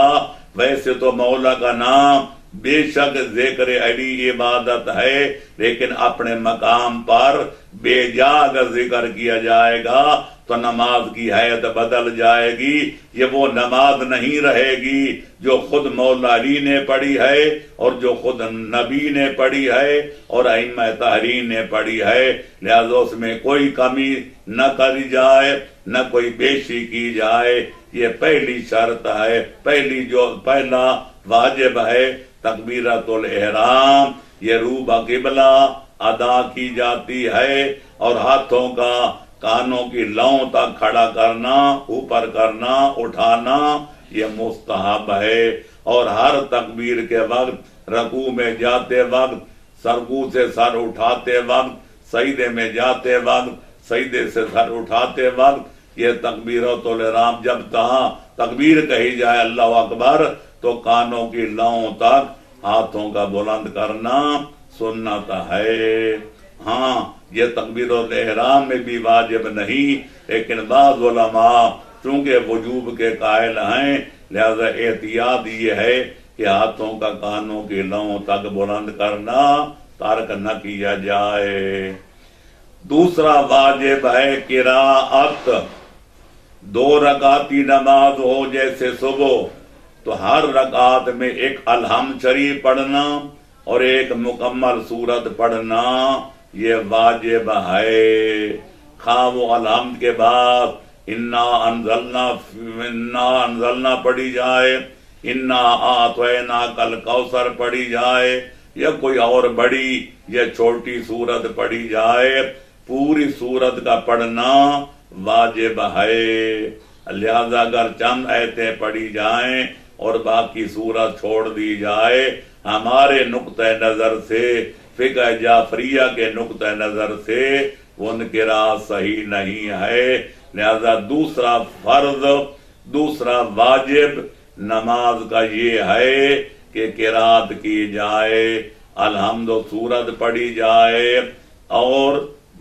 ویسے تو مولا کا نام بے شک ذکر علی عبادت ہے، لیکن اپنے مقام پر بے جا اگر ذکر کیا جائے گا تو نماز کی حیت بدل جائے گی۔ یہ وہ نماز نہیں رہے گی جو خود مولا علی نے پڑھی ہے اور جو خود نبی نے پڑھی ہے اور ائمہ تحریر نے پڑھی ہے۔ لہذا اس میں کوئی کمی نہ کری جائے نہ کوئی بیشی کی جائے، یہ پہلی شرط ہے۔ پہلا واجب ہے تکبیرۃ الاحرام، یہ روبہ قبلہ ادا کی جاتی ہے اور ہاتھوں کا کانوں کی لوں تک کھڑا کرنا، اوپر کرنا، اٹھانا یہ مستحب ہے۔ اور ہر تکبیر کے وقت، رکوع میں جاتے وقت، رکوع سے سر اٹھاتے وقت، سجدے میں جاتے وقت، سجدے سے سر اٹھاتے وقت، یہ تکبیرۃ الاحرام جب تک تکبیر کہی جائے اللہ اکبر تو کانوں کی لوں تک ہاتھوں کا بلند کرنا سنت ہے۔ ہاں یہ تکبیر الاحرام میں بھی واجب نہیں، لیکن بعض علماء چونکہ وجوب کے قائل ہیں لہذا احتیاط یہ ہے کہ ہاتھوں کا کانوں کی لووں تک بلند کرنا ترک نہ کیا جائے۔ دوسرا واجب ہے قراءت۔ 2 رکعتی نماز ہو جیسے صبح تو ہر رکعت میں ایک الحمد شریف پڑھنا اور ایک مکمل سورت پڑھنا یہ واجب ہے۔ خواہ وہ الحمد کے بعد انا انزلنا پڑھی جائے، انا اعطیناک الکوثر پڑھی جائے، یا کوئی اور بڑی یا چھوٹی سورت پڑھی جائے، پوری سورت کا پڑھنا واجب ہے۔ لہذا اگر چند آیتیں پڑھی جائیں اور باقی سورت چھوڑ دی جائے، ہمارے نقطہ نظر سے، فقہ جعفریہ کے نقطہ نظر سے وہ قراءت صحیح نہیں ہے۔ لہذا دوسرا فرض، دوسرا واجب نماز کا یہ ہے کہ قراءت کی جائے، الحمد سورت پڑھی جائے، اور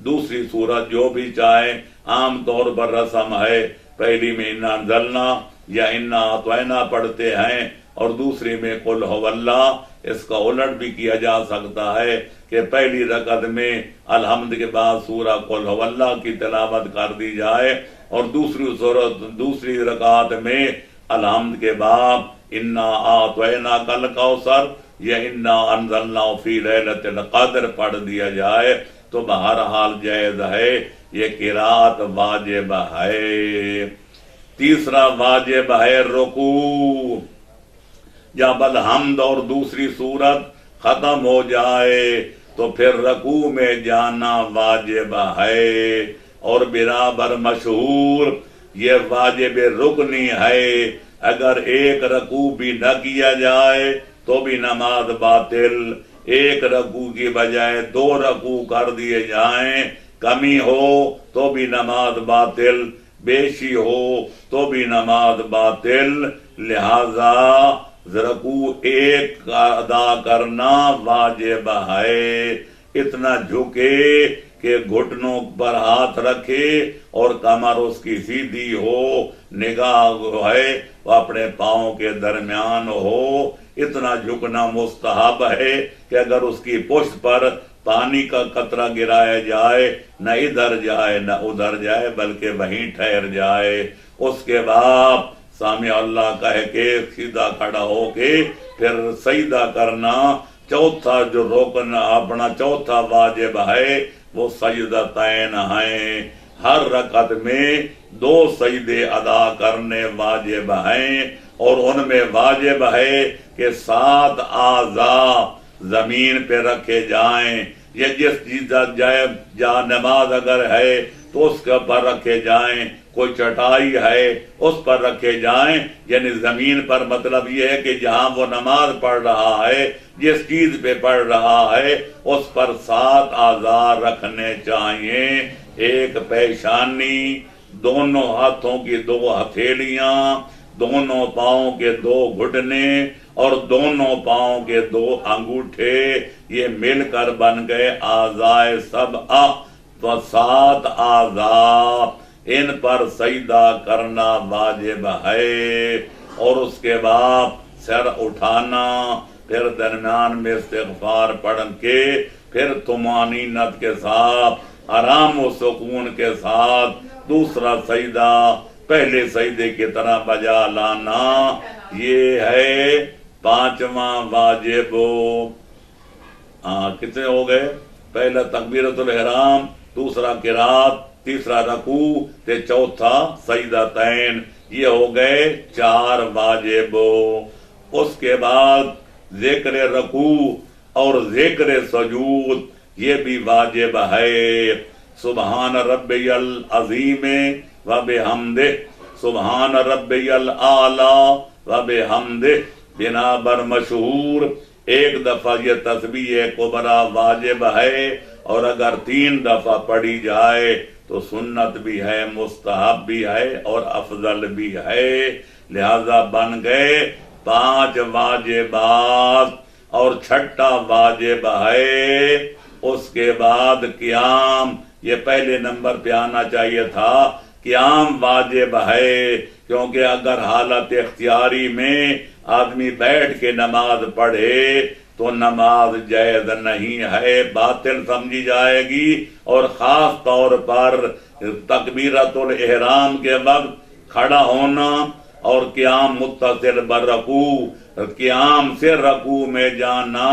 دوسری سورت جو بھی چاہے۔ عام طور پر رسم ہے پہلی میں انا انزلنا یا انا اعطینا پڑھتے ہیں اور دوسری میں قل هو اللہ۔ اس کا الٹ بھی کیا جا سکتا ہے کہ پہلی رکعت میں الحمد کے بعد سورہ قل هو اللہ کی تلاوت کر دی جائے اور دوسری رکعت میں الحمد کے بعد انا اعطیناک الکوثر یا انا انزلناہ فی لیلۃ القدر پڑھ دیا جائے تو بہرحال جائز ہے، یہ قراءت واجب ہے۔ تیسرا واجب ہے رکوع۔ جب الحمد اور دوسری سورت ختم ہو جائے تو پھر رکوع میں جانا واجب ہے، اور برابر مشہور یہ واجب رکنی ہے۔ اگر ایک رکوع بھی نہ کیا جائے تو بھی نماز باطل، ایک رکوع کی بجائے 2 رکوع کر دیے جائیں، کمی ہو تو بھی نماز باطل، بیشی ہو تو بھی نماز باطل۔ لہذا رکوع ایک کا ادا کرنا واجب ہے۔ اتنا جھکے کہ گھٹنوں پر ہاتھ رکھے اور کمر اس کی سیدھی ہو، نگاہ ہے وہ اپنے پاؤں کے درمیان ہو۔ اتنا جھکنا مستحب ہے کہ اگر اس کی پشت پر پانی کا قطرہ گرایا جائے نہ ادھر جائے نہ ادھر جائے بلکہ وہیں ٹھہر جائے۔ اس کے بعد سامع اللہ کہہ کے سیدھا کھڑا ہو کے پھر سجدہ کرنا۔ چوتھا جو رکن اپنا چوتھا واجب ہے وہ سجدتین ہیں۔ ہر رکعت میں 2 سجدے ادا کرنے واجب ہیں، اور ان میں واجب ہے کہ 7 اعضاء زمین پہ رکھے جائیں، یا جس چیز جہاں نماز اگر ہے تو اس کے اوپر رکھے جائیں، کوئی چٹائی ہے اس پر رکھے جائیں، یعنی زمین پر مطلب یہ ہے کہ جہاں وہ نماز پڑھ رہا ہے، جس چیز پہ پڑھ رہا ہے اس پر 7 اعضاء رکھنے چاہیے۔ ایک پیشانی، دونوں ہاتھوں کی 2 ہتھیلیاں، دونوں پاؤں کے 2 گھٹنے اور دونوں پاؤں کے 2 انگوٹھے، یہ مل کر بن گئے اعضاء سبع، تو 7 اعضاء ان پر سجدہ کرنا واجب ہے۔ اور اس کے بعد سر اٹھانا، پھر درمیان میں استغفار پڑھ کے پھر طمانینت کے ساتھ، آرام و سکون کے ساتھ دوسرا سجدہ پہلے سجدے کی طرح بجا لانا، یہ ہے 5واں واجب۔ کتنے ہو گئے؟ پہلا تکبیرۃ الاحرام، دوسرا قرات، تیسرا رکوع تے چوتھا سجدتین، یہ ہو گئے 4 واجب۔ اس کے بعد ذکر رکوع اور ذکر سجود یہ بھی واجب ہے۔ سبحان ربی العظیم وبحمدہ، سبحان ربی الاعلی وبحمدہ، بنا بر مشہور 1 دفعہ یہ تسبیح کبریٰ واجب ہے، اور اگر 3 دفعہ پڑھی جائے تو سنت بھی ہے، مستحب بھی ہے اور افضل بھی ہے۔ لہذا بن گئے 5 واجبات، اور چھٹا واجب ہے اس کے بعد قیام. یہ پہلے نمبر پہ آنا چاہیے تھا. قیام واجب ہے کیونکہ اگر حالت اختیاری میں آدمی بیٹھ کے نماز پڑھے تو نماز جائز نہیں ہے، باطل سمجھی جائے گی. اور خاص طور پر تکبیرۃ الاحرام کے وقت کھڑا ہونا اور قیام متصل برکوع، قیام سے رکوع میں جانا،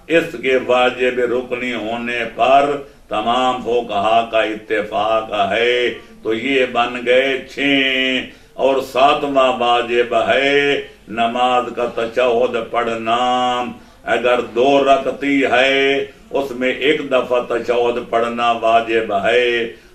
اس کے واجب رکنی ہونے پر تمام فقہا کا اتفاق ہے. تو یہ بن گئے 6. اور 7واں واجب ہے نماز کا تشہد پڑھنا. اگر 2 رکعتی ہے اس میں 1 دفعہ تشہد پڑھنا واجب ہے،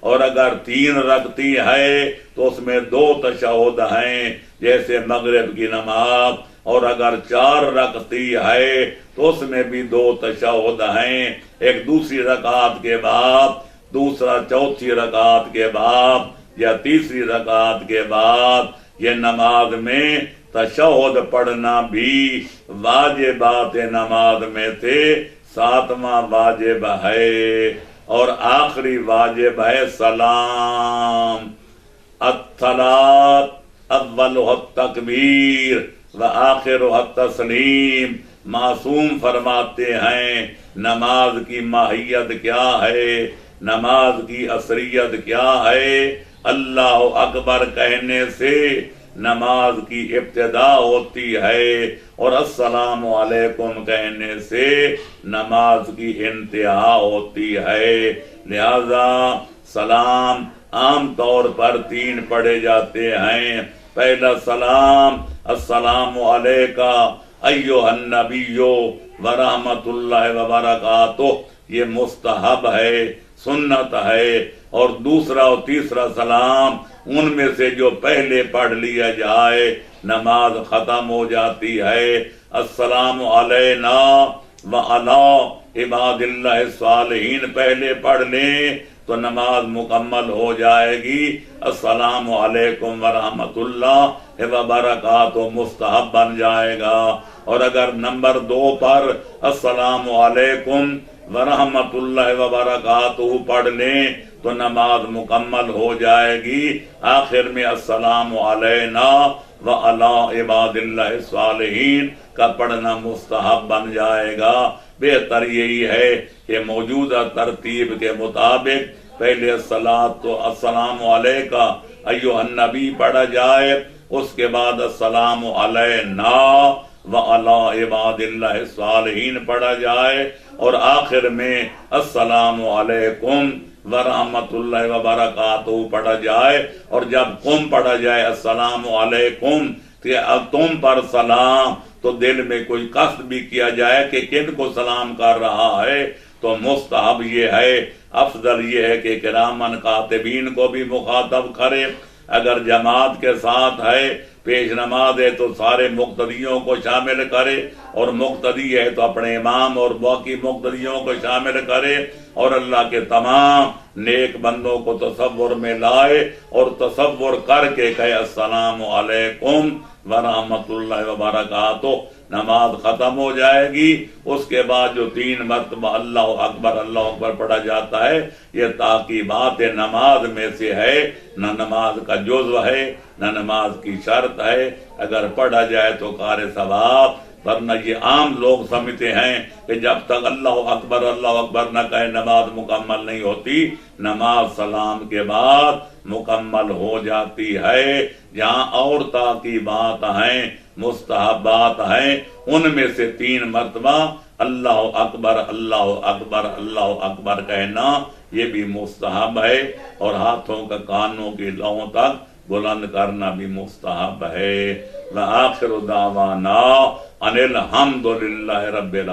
اور اگر 3 رکعتی ہے تو اس میں 2 تشہد ہیں جیسے مغرب کی نماز. اور اگر 4 رکعتی ہے تو اس میں بھی 2 تشہد ہیں، ایک دوسری رکعت کے بعد، دوسرا چوتھی رکعت کے بعد یا تیسری رکعت کے بعد. یہ نماز میں تشہد پڑھنا بھی واجبات نماز میں سے 7واں واجب ہے. اور آخری واجب ہے سلام. الصلاۃ اولها التکبیر وآخرها التسلیم. معصوم فرماتے ہیں نماز کی ماہیت کیا ہے، نماز کی اثریت کیا ہے. اللہ اکبر کہنے سے نماز کی ابتدا ہوتی ہے اور السلام علیکم کہنے سے نماز کی انتہا ہوتی ہے. لہذا سلام عام طور پر 3 پڑھے جاتے ہیں. پہلا سلام السلام علیکہ ایھا النبی ورحمۃ اللہ وبرکاتہ، یہ مستحب ہے، سنت ہے. اور دوسرا اور تیسرا سلام ان میں سے جو پہلے پڑھ لیا جائے نماز ختم ہو جاتی ہے. السلام علینا وعلی عباد اللہ الصالحین پہلے پڑھ لیں تو نماز مکمل ہو جائے گی. السلام علیکم ورحمۃ اللہ وبرکاتہ مستحب بن جائے گا. اور اگر نمبر 2 پر السلام علیکم ورحمۃ اللہ وبرکاتہ پڑھ لیں تو نماز مکمل ہو جائے گی. آخر میں السلام علینا وعلی عباد اللہ الصالحین کا پڑھنا مستحب بن جائے گا. بہتر یہی ہے کہ موجودہ ترتیب کے مطابق پہلے السلام علیکہ ایھا النبی پڑھا جائے، اس کے بعد السلام علینا وعلی عباد اللہ الصالحین پڑھا جائے، اور آخر میں السلام علیکم ورحمۃ اللہ وبرکاتہ پڑھا جائے. اور جب قم پڑھا جائے السلام علیکم کہ اب تم پر سلام، تو دل میں کوئی قصد بھی کیا جائے کہ کن کو سلام کر رہا ہے تو مستحب یہ ہے، افضل یہ ہے کہ کرامن کاتبین کو بھی مخاطب کرے. اگر جماعت کے ساتھ ہے، پیش نماز ہے تو سارے مقتدیوں کو شامل کرے، اور مقتدی ہے تو اپنے امام اور باقی مقتدیوں کو شامل کرے، اور اللہ کے تمام نیک بندوں کو تصور میں لائے اور تصور کر کے کہے السلام علیکم ورحمۃ اللہ وبرکاتہ. نماز ختم ہو جائے گی. اس کے بعد جو 3 مرتبہ اللہ اکبر پڑھا جاتا ہے، یہ تعقیبات نماز میں سے ہے، نہ نماز کا جزو ہے نہ نماز کی شرط ہے. اگر پڑھا جائے تو کار ثواب، ورنہ یہ عام لوگ سمجھتے ہیں کہ جب تک اللہ اکبر نہ کہے نماز مکمل نہیں ہوتی. نماز سلام کے بعد مکمل ہو جاتی ہے. جہاں اور تعقیبات ہیں، مستحبات ہیں، ان میں سے 3 مرتبہ اللہ اکبر کہنا یہ بھی مستحب ہے، اور ہاتھوں کا کانوں کی لووں تک بلند کرنا بھی مستحب ہے. وآخر دعوانا ان الحمد للہ رب العالمین.